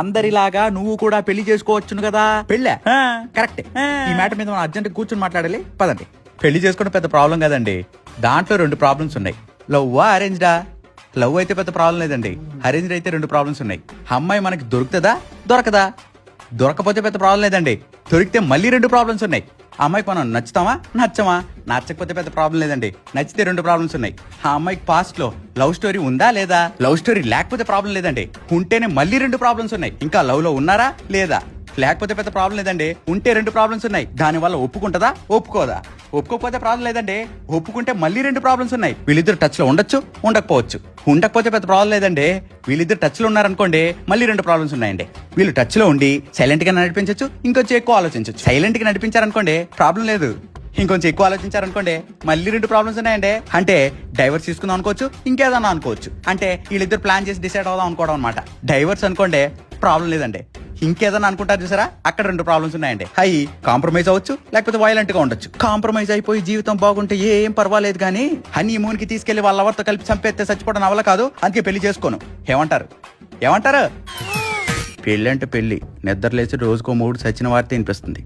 అందరిలాగా నువ్వు కూడా పెళ్లి చేసుకోవచ్చును కదా. పెళ్ళా? కరెక్టే. ఈ మ్యాటర్ మీద మనం అర్జెంట్ కూర్చొని మాట్లాడాలి. పదండి. పెళ్లి చేసుకోవడం పెద్ద ప్రాబ్లం కదండి. దాంట్లో 2 ప్రాబ్లమ్స్ ఉన్నాయి. లవ్వా అరేంజ్డా? లవ్ అయితే పెద్ద ప్రాబ్లం లేదండి. అరేంజ్ అయితే 2 ప్రాబ్లమ్స్ ఉన్నాయి. అమ్మాయి మనకి దొరుకుతుందా దొరకదా? దొరకపోతే పెద్ద ప్రాబ్లం లేదండి. దొరికితే మళ్ళీ 2 ప్రాబ్లమ్స్ ఉన్నాయి. అమ్మాయికి మనం నచ్చుతామా నచ్చమా? నచ్చకపోతే పెద్ద ప్రాబ్లం లేదండి. నచ్చితే 2 ప్రాబ్లమ్స్ ఉన్నాయి. ఆ అమ్మాయికి పాస్ట్ లో లవ్ స్టోరీ ఉందా లేదా? లవ్ స్టోరీ లేకపోతే ప్రాబ్లం లేదండి. ఉంటేనే మళ్ళీ 2 ప్రాబ్లమ్స్ ఉన్నాయి. ఇంకా లవ్ లో ఉన్నారా లేదా? లేకపోతే పెద్ద ప్రాబ్లం లేదండి. ఉంటే 2 ప్రాబ్లమ్స్ ఉన్నాయి. దాని వల్ల ఒప్పుకుంటదా ఒప్పుకోదా? ఒప్పుకోకపోతే ప్రాబ్లం లేదండి. ఒప్పుకుంటే మళ్ళీ 2 ప్రాబ్లమ్స్ ఉన్నాయి. వీళ్ళిద్దరు టచ్ లో ఉండొచ్చు ఉండకపోవచ్చు. ఉండకపోతే పెద్ద ప్రాబ్లం లేదండి. వీళ్ళిద్దరు టచ్ లో ఉన్నారనుకోండి మళ్ళీ 2 ప్రాబ్లమ్స్ ఉన్నాయండి. వీళ్ళు టచ్ లో ఉండి సైలెంట్ గా నడిపించచ్చు, ఇంకొంచెం ఎక్కువ ఆలోచించచ్చు. సైలెంట్ గా నడిపించారనుకోండి ప్రాబ్లం లేదు. ఇంకొంచెం ఎక్కువ ఆలోచించారనుకోండి మళ్ళీ 2 ప్రాబ్లమ్స్ ఉన్నాయండి. అంటే డైవర్స్ తీసుకుందాం అనుకోవచ్చు, ఇంకేదన్నా అనుకోవచ్చు. అంటే వీళ్ళిద్దరు ప్లాన్ చేసి డిసైడ్ అవుదాం అనుకోవడం అనమాట. డైవర్స్ అనుకోండి ప్రాబ్లం లేదండి. ఇంకేదన్నా అనుకుంటారు చూసారా, అక్కడ 2 ప్రాబ్లమ్స్ ఉన్నాయండి. అవి కాంప్రమైజ్ అవ్వచ్చు, లేకపోతే వైలెంట్ గా ఉండొచ్చు. కాంప్రమైజ్ అయిపోయి జీవితం బాగుంటే ఏం పర్వాలేదు కానీ హనీమూన్ కి తీసుకెళ్లి వాళ్ళ ఎవరితో కలిపి చంపేస్తే చచ్చిపోవడం అవల కాదు. అందుకే పెళ్లి చేసుకోను. ఏమంటారు? ఏమంటారు? పెళ్ళి అంటే పెళ్లి. నిద్రలేసి రోజుకో 3 సచిన వార్త వినిపిస్తుంది.